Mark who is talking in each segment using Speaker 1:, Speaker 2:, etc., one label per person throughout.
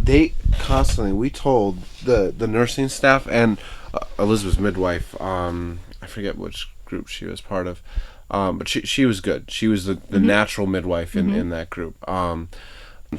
Speaker 1: they constantly, we told the nursing staff and Elizabeth's midwife, I forget which group she was part of, but she was good. She was the natural midwife in that group.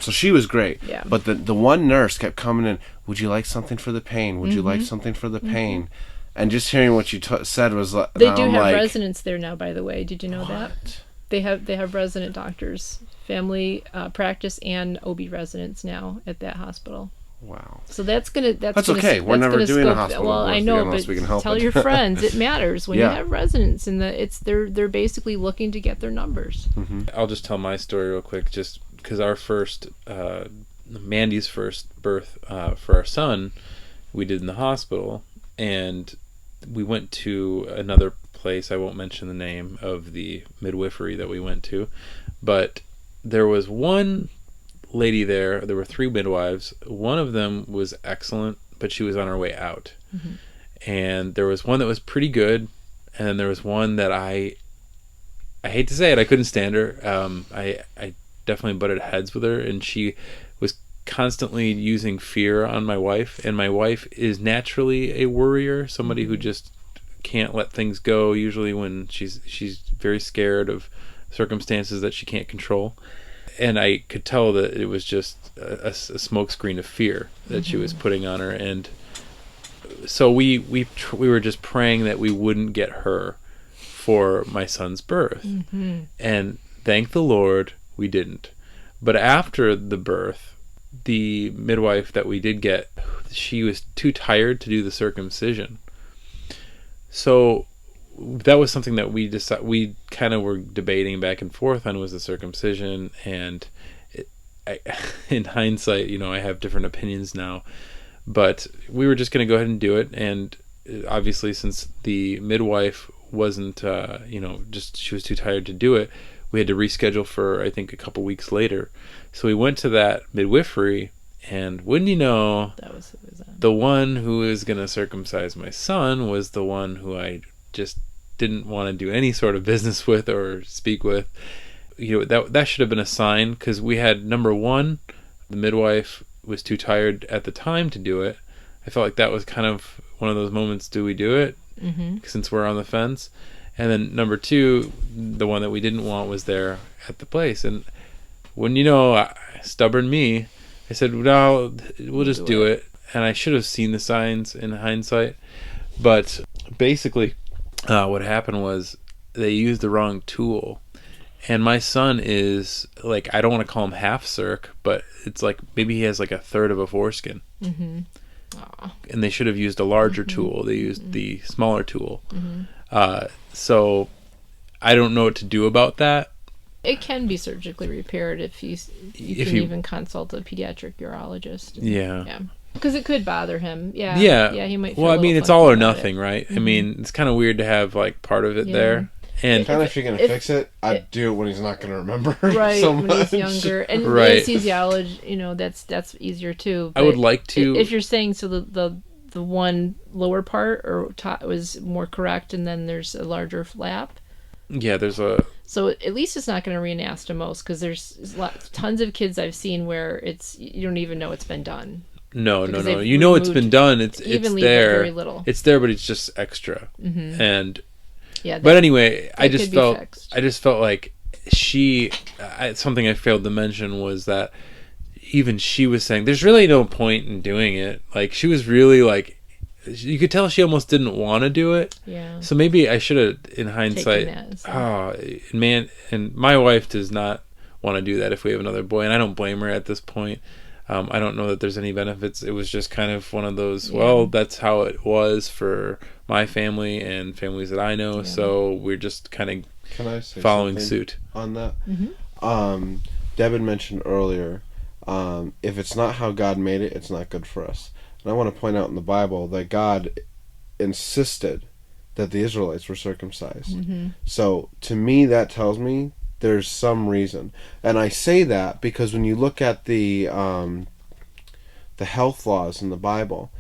Speaker 1: So she was great.
Speaker 2: Yeah.
Speaker 1: But the one nurse kept coming in, would you like something for the pain? Would you like something for the pain? And just hearing what you said was like...
Speaker 2: They do have residents there now, by the way. Did you know that?
Speaker 1: What?
Speaker 2: They have resident doctors, family practice, and OB residents now at that hospital.
Speaker 1: Wow.
Speaker 2: So that's
Speaker 1: okay. We're never doing a hospital.
Speaker 2: Well, I know, but
Speaker 1: we can help
Speaker 2: tell
Speaker 1: it.
Speaker 2: your friends it matters when
Speaker 1: Yeah.
Speaker 2: you have residents, and they're basically looking to get their numbers.
Speaker 3: I'll just tell my story real quick, just because our first, Mandy's first birth for our son, we did in the hospital, and we went to another place. I won't mention the name of the midwifery that we went to, but there was one lady there. There were 3 midwives. One of them was excellent, but she was on her way out. And there was one that was pretty good, and then there was one that I hate to say it, I couldn't stand her. I definitely butted heads with her, and she was constantly using fear on my wife, and my wife is naturally a worrier, somebody who just can't let things go, usually when she's very scared of circumstances that she can't control. And I could tell that it was just a smokescreen of fear that she was putting on her. And so we were just praying that we wouldn't get her for my son's birth. And thank the Lord we didn't. But after the birth, the midwife that we did get, she was too tired to do the circumcision. So that was something that we kind of were debating back and forth on, was the circumcision. And in hindsight, I have different opinions now, but we were just going to go ahead and do it. And obviously, since the midwife wasn't, she was too tired to do it, we had to reschedule for, I think, a couple weeks later. So we went to that midwifery, and wouldn't you know, the one who was going to circumcise my son was the one who I just didn't want to do any sort of business with or speak with. That should have been a sign, because we had, number one, the midwife was too tired at the time to do it. I felt like that was kind of one of those moments, do we do it? Since we're on the fence. And then number two, the one that we didn't want was there at the place. And when stubborn me, I said, no, we'll just do it. And I should have seen the signs in hindsight. But basically, what happened was they used the wrong tool. And my son is, I don't want to call him half circ, but it's maybe he has a third of a foreskin. And they should have used a larger tool. They used the smaller tool. So I don't know what to do about that.
Speaker 2: It can be surgically repaired if you can even consult a pediatric urologist. Yeah. Because it could bother him. Yeah, he might feel
Speaker 3: it's all or nothing, right? I mean, it's kind of weird to have part of it there. And
Speaker 1: kind of, if you're going to fix it, I'd do it when he's not going to remember
Speaker 2: right,
Speaker 1: so
Speaker 2: when
Speaker 1: much.
Speaker 2: he's younger. And
Speaker 3: right.
Speaker 2: anesthesiology, that's easier too. But
Speaker 3: I would like to...
Speaker 2: If you're saying so the one lower part or top was more correct, and then there's a larger flap.
Speaker 3: Yeah, there's a...
Speaker 2: So at least it's not going to re-anastomose, because there's tons of kids I've seen where you don't even know it's been done.
Speaker 3: No. It's been done. It's there.
Speaker 2: Very little.
Speaker 3: It's there, but it's just extra. And...
Speaker 2: Yeah,
Speaker 3: but anyway, I just felt like something I failed to mention was that even she was saying there's really no point in doing it. She was really you could tell she almost didn't want to do it.
Speaker 2: Yeah.
Speaker 3: So maybe I should have, in hindsight, and my wife does not want to do that if we have another boy, and I don't blame her at this point. I don't know that there's any benefits. It was just kind of one of those, well, that's how it was for my family and families that I know, so we're just kind of following suit
Speaker 1: on that. Deb had mentioned earlier, if it's not how God made it, it's not good for us. And I want to point out in the Bible that God insisted that the Israelites were circumcised. So to me, that tells me there's some reason. And I say that because when you look at the health laws in the Bible,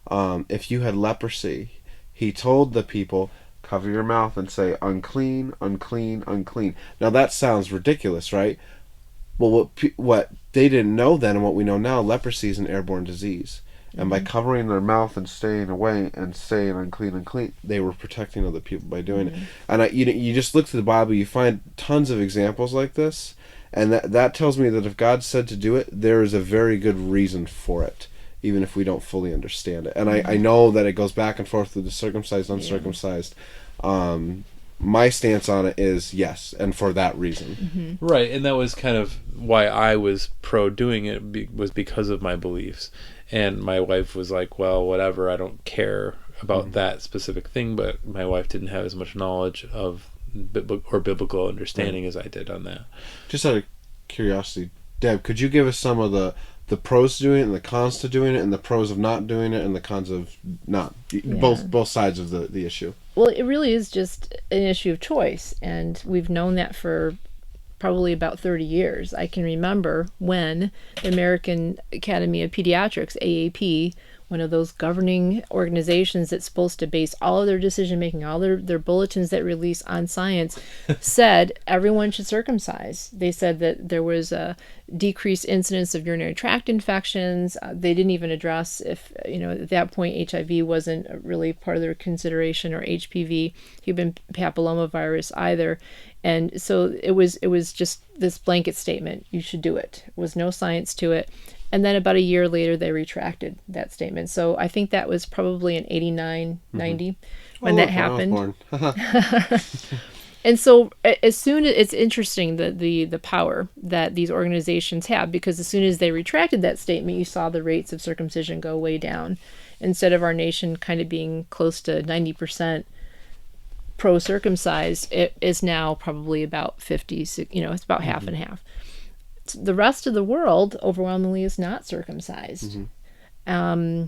Speaker 1: if you had leprosy, he told the people, cover your mouth and say, unclean, unclean, unclean. Now that sounds ridiculous, right? Well, what they didn't know then and what we know now, leprosy is an airborne disease. And by covering their mouth and staying away and saying unclean, they were protecting other people by doing it. And you just look to the Bible, you find tons of examples like this, and that tells me that if God said to do it, there is a very good reason for it, even if we don't fully understand it. And I know that it goes back and forth with the circumcised, uncircumcised. My stance on it is yes, and for that reason.
Speaker 3: Right, and that was kind of why I was pro doing it, was because of my beliefs. And my wife was like, well, whatever, I don't care about that specific thing, but my wife didn't have as much knowledge of biblical understanding as I did on that.
Speaker 1: Just out of curiosity, Deb, could you give us some of the pros to doing it and the cons to doing it and the pros of not doing it and the cons of not? Both sides of the issue.
Speaker 2: Well, it really is just an issue of choice, and we've known that for probably about 30 years. I can remember when the American Academy of Pediatrics, AAP, one of those governing organizations that's supposed to base all of their decision making, all their bulletins that release on science, said everyone should circumcise. They said that there was a decreased incidence of urinary tract infections. They didn't even address if, at that point HIV wasn't really part of their consideration, or HPV, human papillomavirus either. And so it was just this blanket statement, you should do it. There was no science to it. And then about a year later, they retracted that statement. So I think that was probably in 89, 90 when that happened. And so as soon as, it's interesting the power that these organizations have, because as soon as they retracted that statement, you saw the rates of circumcision go way down. Instead of our nation kind of being close to 90% pro-circumcised, it is now probably about 50, it's about half and half. The rest of the world overwhelmingly is not circumcised. I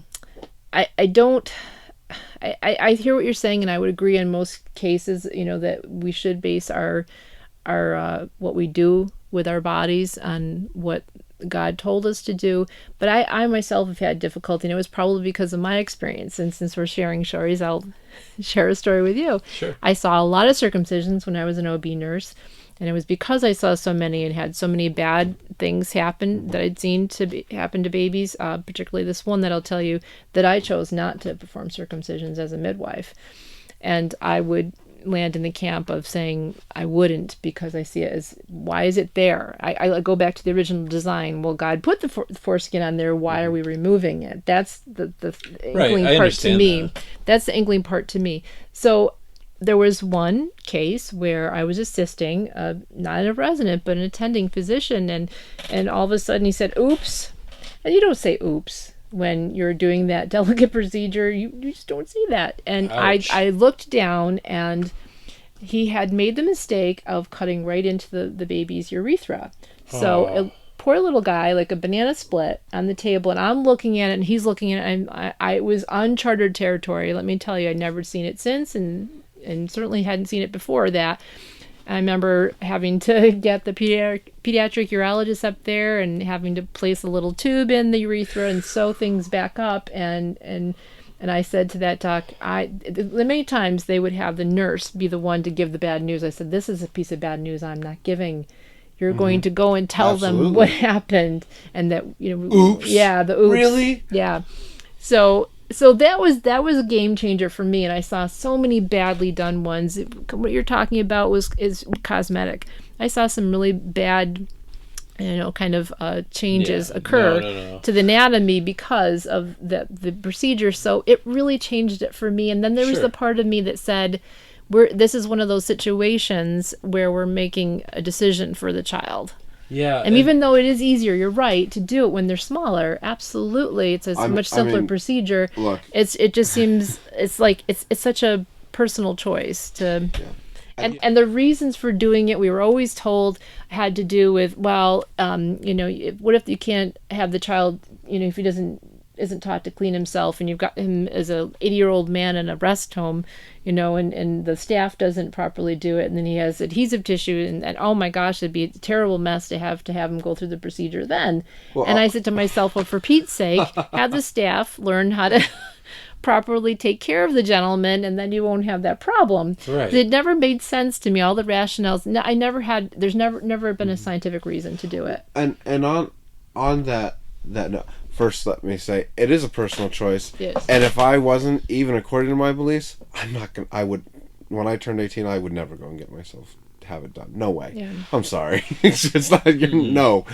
Speaker 2: hear what you're saying, and I would agree in most cases, that we should base our what we do with our bodies on what God told us to do. But I myself have had difficulty, and it was probably because of my experience. And since we're sharing stories, I'll share a story with you.
Speaker 3: Sure.
Speaker 2: I saw a lot of circumcisions when I was an OB nurse, and it was because I saw so many and had so many bad things happen that I'd seen happen to babies, particularly this one that I'll tell you, that I chose not to perform circumcisions as a midwife. And I would land in the camp of saying I wouldn't, because I see it as, why is it there? I go back to the original design. Well, God put the foreskin on there. Why are we removing it? That's the inkling part to me. That's the inkling part to me. So there was one case where I was assisting, not a resident, but an attending physician, and all of a sudden he said, oops. And you don't say oops when you're doing that delicate procedure. You just don't see that. And I looked down, and he had made the mistake of cutting right into the baby's urethra. So a poor little guy, like a banana split on the table, and I'm looking at it and he's looking at it. It was uncharted territory. Let me tell you, I'd never seen it since, and certainly hadn't seen it before that. I remember having to get the pediatric urologist up there and having to place a little tube in the urethra and sew things back up. And I said to that doc, many times they would have the nurse be the one to give the bad news. I said, this is a piece of bad news I'm not giving. You're going to go and tell them what happened, and that,
Speaker 1: oops.
Speaker 2: Yeah, the oops.
Speaker 1: Really?
Speaker 2: Yeah. So that was a game changer for me, and I saw so many badly done ones. What you're talking about is cosmetic. I saw some really bad, changes occur to the anatomy because of the procedure. So it really changed it for me. And then there was the part of me that said, this is one of those situations where we're making a decision for the child.
Speaker 3: Yeah.
Speaker 2: And even though it is easier, you're right, to do it when they're smaller. Absolutely. It's a much simpler procedure.
Speaker 1: Look.
Speaker 2: It just seems, it's like, it's such a personal choice to, and the reasons for doing it, we were always told, had to do with, what if you can't have the child, if he isn't taught to clean himself, and you've got him as a 80-year-old man in a rest home, and the staff doesn't properly do it, and then he has adhesive tissue, and oh my gosh, it'd be a terrible mess to have him go through the procedure then. Well, and I said to myself, well, for Pete's sake, have the staff learn how to properly take care of the gentleman, and then you won't have that problem.
Speaker 3: Right.
Speaker 2: It never made sense to me. All the rationales. I never had. There's never been a scientific reason to do it.
Speaker 1: And on that note, first let me say it is a personal choice.
Speaker 2: Yes.
Speaker 1: And if I wasn't, even according to my beliefs, I would, when I turned 18, I would never go and get myself have it done. No way.
Speaker 2: Yeah.
Speaker 1: I'm sorry. It's not no.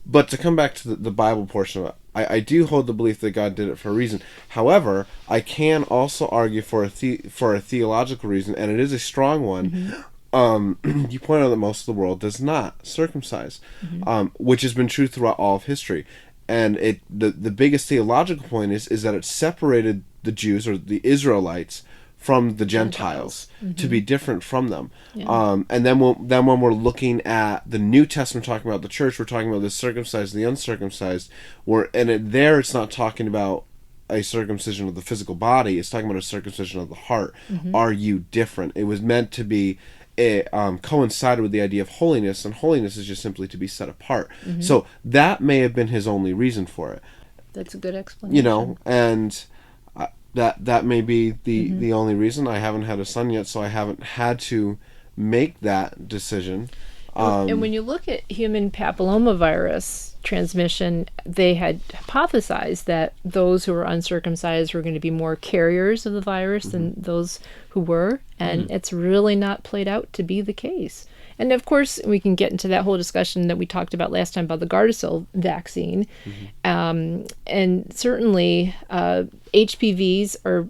Speaker 1: But to come back to the Bible portion of it, I do hold the belief that God did it for a reason. However, I can also argue for a theological reason, and it is a strong one. You point out that most of the world does not circumcise, which has been true throughout all of history. And the biggest theological point is that it separated the Jews, or the Israelites, from the Gentiles, to be different from them.
Speaker 2: Yeah.
Speaker 1: And then when we're looking at the New Testament, talking about the church, we're talking about the circumcised and the uncircumcised. It's not talking about a circumcision of the physical body. It's talking about a circumcision of the heart. Are you different? It was meant to be coincided with the idea of holiness, and holiness is just simply to be set apart. So that may have been his only reason for it.
Speaker 2: That's a good explanation.
Speaker 1: And that may be the only reason. I haven't had a son yet, so I haven't had to make that decision.
Speaker 2: And when you look at human papillomavirus transmission, they had hypothesized that those who were uncircumcised were going to be more carriers of the virus than those who were, and it's really not played out to be the case. And of course, we can get into that whole discussion that we talked about last time about the Gardasil vaccine. And certainly, HPVs are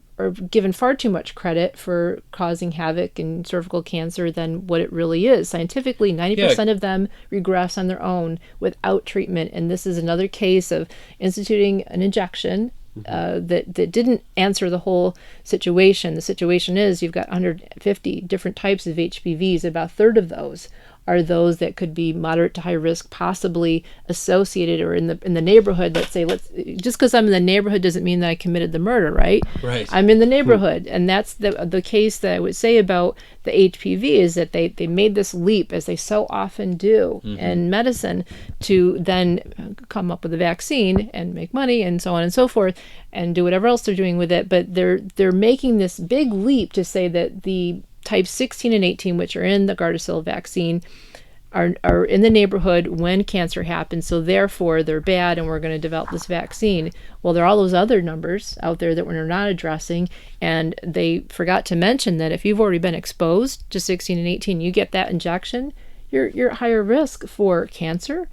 Speaker 2: given far too much credit for causing havoc in cervical cancer than what it really is. Scientifically, 90% of them regress on their own without treatment. And this is another case of instituting an injection that didn't answer the whole situation. The situation is you've got 150 different types of HPVs. About a third of those are those that could be moderate to high risk, possibly associated or in the neighborhood. Let's say, just because I'm in the neighborhood doesn't mean that I committed the murder, right?
Speaker 3: Right.
Speaker 2: I'm in the neighborhood, and that's the case that I would say about the HPV is that they made this leap, as they so often do in medicine, to then come up with a vaccine and make money and so on and so forth, and do whatever else they're doing with it. But they're making this big leap to say that the types 16 and 18, which are in the Gardasil vaccine, are in the neighborhood when cancer happens, so therefore they're bad and we're going to develop this vaccine. Well, there are all those other numbers out there that we're not addressing, and they forgot to mention that if you've already been exposed to 16 and 18, you get that injection, you're at higher risk for cancer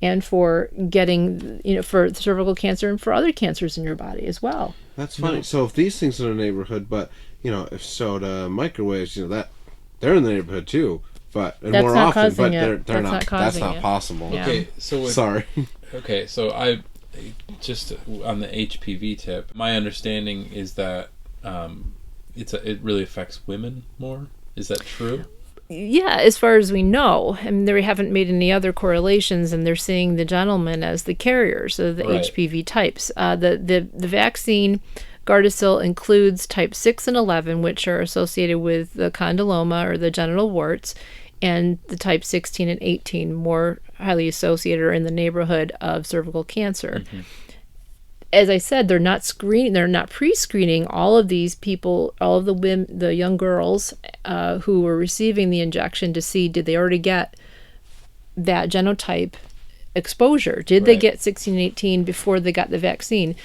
Speaker 2: and for getting, for cervical cancer and for other cancers in your body as well.
Speaker 1: That's funny. So if these things are in the neighborhood, but if soda, microwaves, that they're in the neighborhood too, but and
Speaker 2: That's
Speaker 1: more
Speaker 2: not
Speaker 1: often,
Speaker 2: causing
Speaker 1: but
Speaker 2: it.
Speaker 1: they're
Speaker 2: That's
Speaker 1: not.
Speaker 2: not
Speaker 1: That's
Speaker 2: causing
Speaker 1: not
Speaker 2: it.
Speaker 1: possible.
Speaker 2: Yeah.
Speaker 3: Okay, so
Speaker 1: Sorry.
Speaker 3: Okay, so I just on the HPV tip, my understanding is that it really affects women more. Is that true?
Speaker 2: Yeah, as far as we know. I mean, they haven't made any other correlations, and they're seeing the gentlemen as the carriers of the
Speaker 3: Right.
Speaker 2: HPV types. The vaccine Gardasil includes type 6 and 11, which are associated with the condyloma or the genital warts, and the type 16 and 18, more highly associated or in the neighborhood of cervical cancer. As I said, they're not pre-screening all of these people, all of the young girls who were receiving the injection to see did they already get that genotype exposure. Did they get 16 and 18 before they got the vaccine?